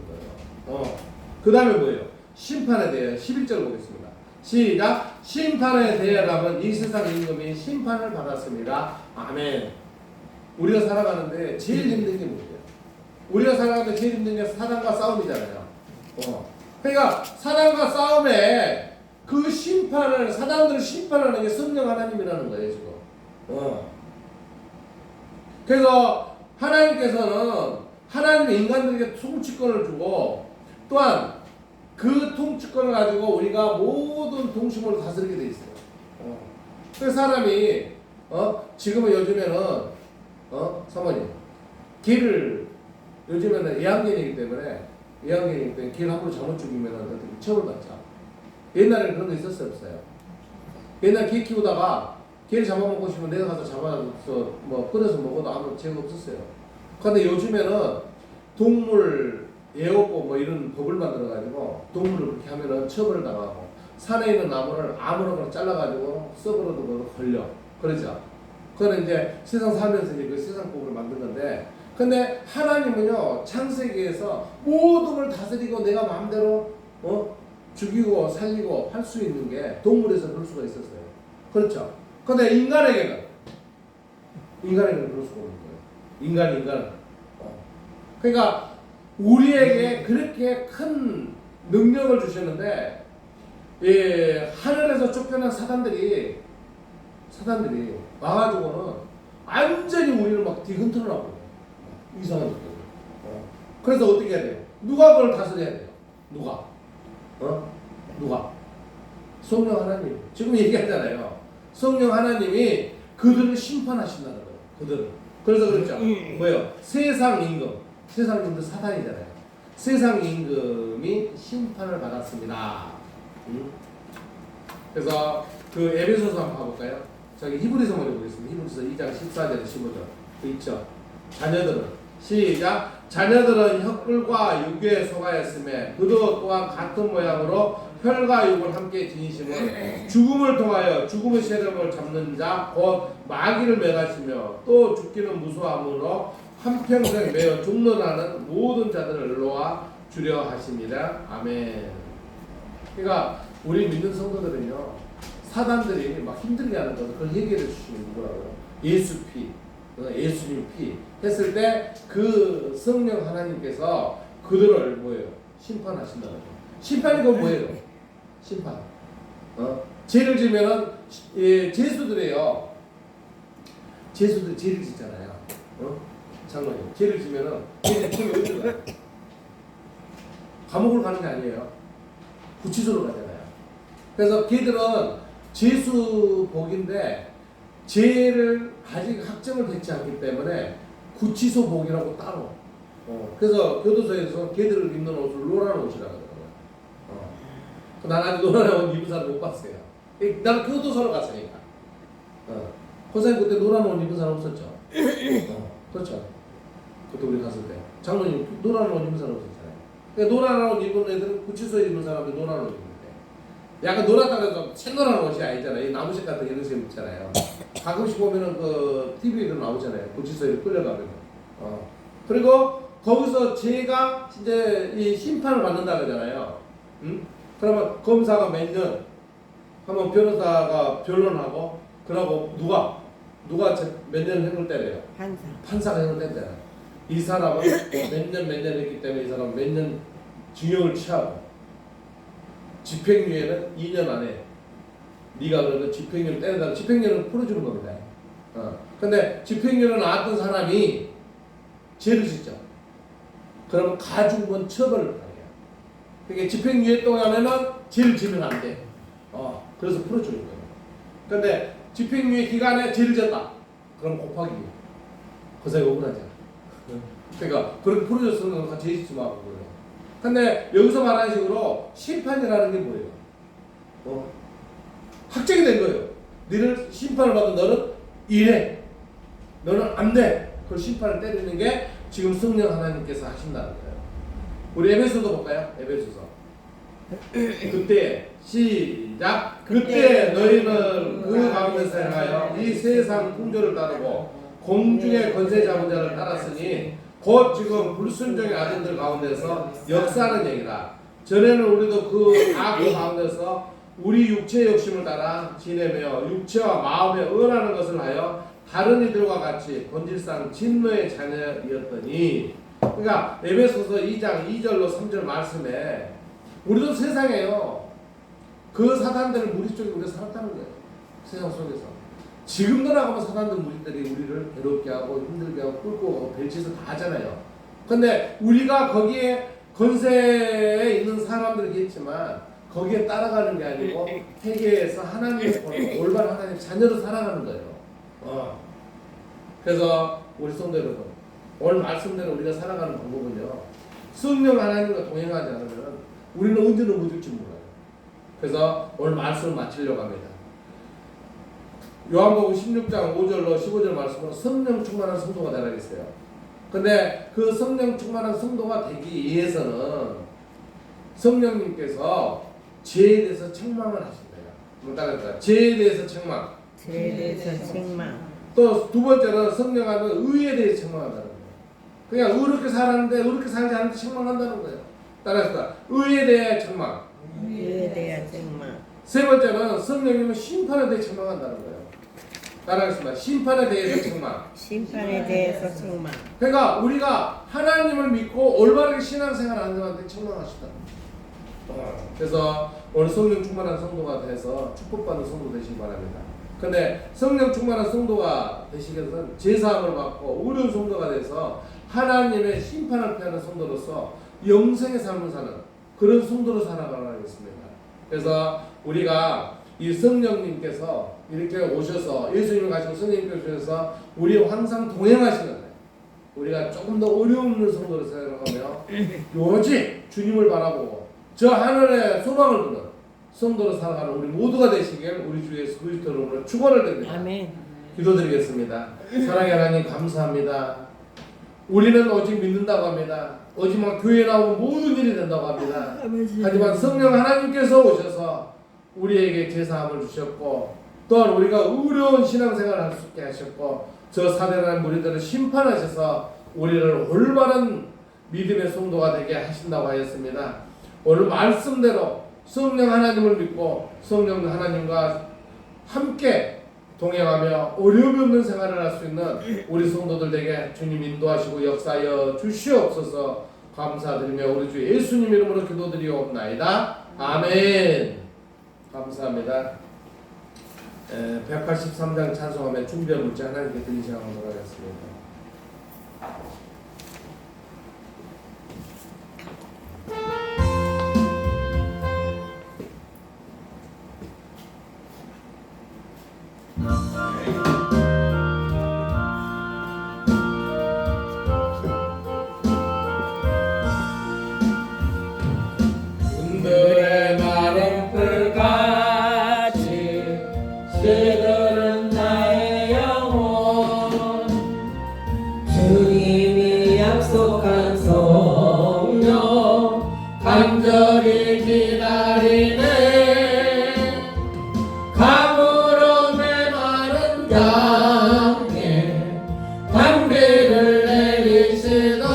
거예요. 그 다음에 뭐예요? 심판에 대해 11절 보겠습니다. 시작. 심판에 대하라면 이 세상 임금이 심판을 받았습니다. 아멘. 우리가 살아가는데 제일 힘든 게 뭐예요? 우리가 살아가는데 제일 힘든 게 사단과 싸움이잖아요. 그러니까 사단과 싸움에 그 심판을 사단들을 심판하는 게 성령 하나님이라는 거예요 지금. 그래서 하나님께서는 하나님의 인간들에게 통치권을 주고 또한 그 통치권을 가지고 우리가 모든 동심으로 다스리게 돼 있어요. 그래서 사람이 지금은 요즘에는 사모님 길을 요즘에는 예안견이기 때문에 길 함부로 잘못 죽이면 어떻게 처벌받죠. 옛날에는 그런 거 있었어요, 없어요? 옛날 개 키우다가 개를 잡아먹고 싶으면 내가 가서 잡아서 뭐 끓여서 먹어도 아무 죄가 없었어요. 그런데 요즘에는 동물 예호법 뭐 이런 법을 만들어가지고 동물을 그렇게 하면은 처벌을 당하고 산에 있는 나무를 아무렇게나 잘라가지고 썩어도 걸려. 그러죠? 그거는 이제 세상 살면서 이제 그 세상법을 만든 건데 근데 하나님은요 창세기에서 모든 걸 다스리고 내가 마음대로 죽이고 살리고 할 수 있는 게 동물에서 그럴 수가 있었어요. 그렇죠? 근데 인간에게는 그럴 수가 없는 거예요. 인간은. 그러니까 우리에게 그렇게 큰 능력을 주셨는데 하늘에서 쫓겨난 사단들이 와가지고는 완전히 우리를 막 뒤흔들어놨고 이상한 것들. 그래서 어떻게 해야 돼요? 누가 그걸 다스려야 돼요? 누가? 성령 하나님. 지금 얘기하잖아요. 성령 하나님이 그들을 심판하신다는 거예요. 그들을. 그래서 그랬죠. 뭐예요? 세상 임금도 사단이잖아요. 세상 임금이 심판을 받았습니다. 그래서 그 에베소서 한번 가볼까요? 저기 히브리서 먼저 보겠습니다. 히브리서 2장 14절 15절 그 있죠. 자녀들은 시작. 자녀들은 혈과 육에 속하였음에 그도 또한 같은 모양으로 혈과 육을 함께 지니심은 죽음을 통하여 죽음의 세력을 잡는 자 곧 마귀를 맹하시며 또 죽기는 무수함으로 한평생 매어 종론하는 모든 자들을 놓아 주려 하십니다. 아멘. 그러니까 우리 믿는 성도들은요 사단들이 막 힘들게 하는 것을 그걸 해결해 주시는 누구라고요? 예수 피, 예수님 피 했을 때 그 성령 하나님께서 그들을 뭐예요? 심판하신다는 거예요. 심판이 그건 뭐예요? 심판. 죄를 지면은 죄수들이에요. 죄수들 죄를 짓잖아요. 장로님 죄를 지면은 걔네 팀이 어디로 가요? 감옥을 가는 게 아니에요. 구치소로 가잖아요. 그래서 걔들은 죄수복인데 죄를 아직 확정을 받지 않기 때문에 구치소복이라고 따로. 그래서 교도소에서 걔들을 입는 옷을 노란 옷이라고 하더라고요. 난 아직 노란 옷 입은 사람 못 봤어요. 나는 교도소로 갔으니까. 선생님 그때 노란 옷 입은 사람 없었죠? 그렇죠. 그때 우리 갔을 때 장로님 노란 옷 입은 사람 없었잖아요. 그러니까 노란 옷 입은 애들은 구치소에 입는 사람들 노란 옷 입는데 약간 노랗다고 해서 새노란 옷이 아니잖아요. 이 나무색 같은 이런 색 있잖아요. 가끔씩 보면은 그 TV에도 나오잖아요. 구치소에 끌려가면. 그리고 거기서 제가 이제 이 심판을 받는다 그러잖아요. 그러면 검사가 몇 년, 한번 변호사가 변론하고, 그러고 누가 몇 년 형을 때려요? 판사가 형을 때리잖아요. 이 사람은 몇 년 했기 때문에 이 사람은 몇 년 징역을 취하고, 집행유예는 2년 안에 네가 그러면 집행유예를 때린다고 집행유예를 풀어주는 겁니다. 근데 집행유예를 나왔던 사람이 죄를 짓죠. 그러면 가중본 처벌을 당해요. 그러니까 집행유예 동안에는 죄를 지면 안 돼. 그래서 풀어주는 거예요. 근데 집행유예 기간에 죄를 졌다. 그럼 곱하기 거사에 억울하잖아. 그러니까 그렇게 풀어줬으면 같이 해주지 마. 근데 여기서 말하는 식으로 심판이라는 게 뭐예요? 확정이 된 거예요. 너를 심판을 받은 너는 이래. 너는 안 돼. 그 심판을 때리는 게 지금 성령 하나님께서 하신다는 거예요. 우리 에베소서 볼까요? 에베소서. 그때 시작. 그때 너희는 그 가운데서 행하여 이 세상 풍조를 따르고 공중의 권세 잡은 자를 따랐으니 곧 지금 불순종의 아들들 가운데서 역사하는 얘기다. 전에는 우리도 그 악의 가운데서 우리 육체의 욕심을 따라 지내며 육체와 마음에 언하는 것을 하여 다른 이들과 같이 본질상 진노의 자녀이었더니, 그러니까 에베소서 2장 2절로 3절 말씀에 우리도 세상에요. 그 사단들은 무리 쪽에 우리가 살았다는 거예요. 세상 속에서. 지금도 나가면 사단들 무리들이 우리를 괴롭게 하고 힘들게 하고 끌고 가고 별짓을 다 하잖아요. 근데 우리가 거기에 권세에 있는 사람들이겠지만 거기에 따라가는 게 아니고 회개해서 하나님의 권한, 올바른 하나님의 자녀로 살아가는 거예요. 그래서 우리 성도 여러분, 오늘 말씀대로 우리가 살아가는 방법은요, 성령 하나님과 동행하지 않으면 우리는 언제 넘어질지 몰라요. 그래서 오늘 말씀을 마치려고 합니다. 요한복음 16장 5절로 15절 말씀으로 성령 충만한 성도가 되라 했어요. 근데 그 성령 충만한 성도가 되기 위해서는 성령님께서 죄에 대해서 책망을 하신대요. 한번 따라해볼까요? 죄에 대해서 책망. 죄에 대해서 책망. 또 두 번째는 성령 하면 의에 대해서 책망한다는 거예요. 그냥 의롭게 살았는데 의롭게 살지 않는데 책망한다는 거예요. 따라해볼까요? 의에 대해 책망. 의에 대한 책망. 세 번째는 성령님은 심판에 대해 책망한다는 거예요. 따라하겠습니다. 심판에 대해서 책망. 심판에 대해서 책망. 그러니까 우리가 하나님을 믿고 올바르게 신앙생활하는 사람한테 책망하시다. 그래서 오늘 성령 충만한 성도가 돼서 축복받는 성도 되시기 바랍니다. 근데 성령 충만한 성도가 되시기 위해서는 제사함을 받고 의로운 성도가 돼서 하나님의 심판을 피하는 성도로서 영생의 삶을 사는 그런 성도로 살아가겠습니다. 그래서 우리가 이 성령님께서 이렇게 오셔서 예수님을 가지고 성령님께서 오셔서 우리와 항상 동행하시는 거예요. 우리가 조금 더 어려운 성도로 생각하며 오직 주님을 바라보고 저 하늘의 소망을 두는 성도로 살아가는 우리 모두가 되시길 우리 주 예수 그리스도 이름으로 축원을 드립니다. 아멘. 기도드리겠습니다. 사랑의 하나님 감사합니다. 우리는 오직 믿는다고 합니다. 오직만 교회에 나오면 모든 일이 된다고 합니다. 하지만 성령 하나님께서 오셔서 우리에게 제사함을 주셨고 또한 우리가 의로운 신앙생활을 할 수 있게 하셨고 저 사대한 무리들을 심판하셔서 우리를 올바른 믿음의 성도가 되게 하신다고 하였습니다. 오늘 말씀대로 성령 하나님을 믿고 성령 하나님과 함께 동행하며 어려움이 없는 생활을 할 수 있는 우리 성도들에게 주님 인도하시고 역사하여 주시옵소서. 감사드리며 우리 주 예수님 이름으로 기도드리옵나이다. 아멘. 감사합니다. 183장 찬송하며 준비한 문자 하나님께 드리는 시간을 하겠습니다. 그들의 마른 풀같이 시들은 나의 영혼 주님이 약속한 성령 간절히 기다리네 감으로 내 마른 땅에 담비를 내리시던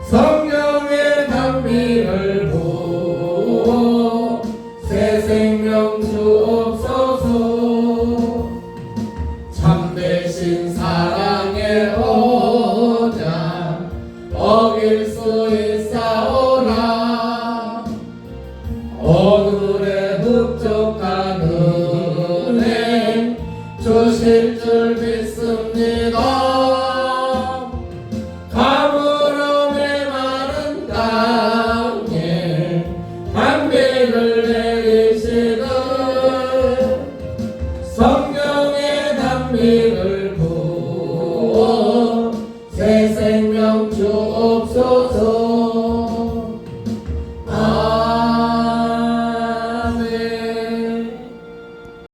성령의 담비를 부어 새 생명 주옵소서. 참되신 사랑의 오자 어길 수 있사오라. 오늘의 흡족한 은혜 주실 줄 믿습니다. 감으로 내 마른 땅에 아멘.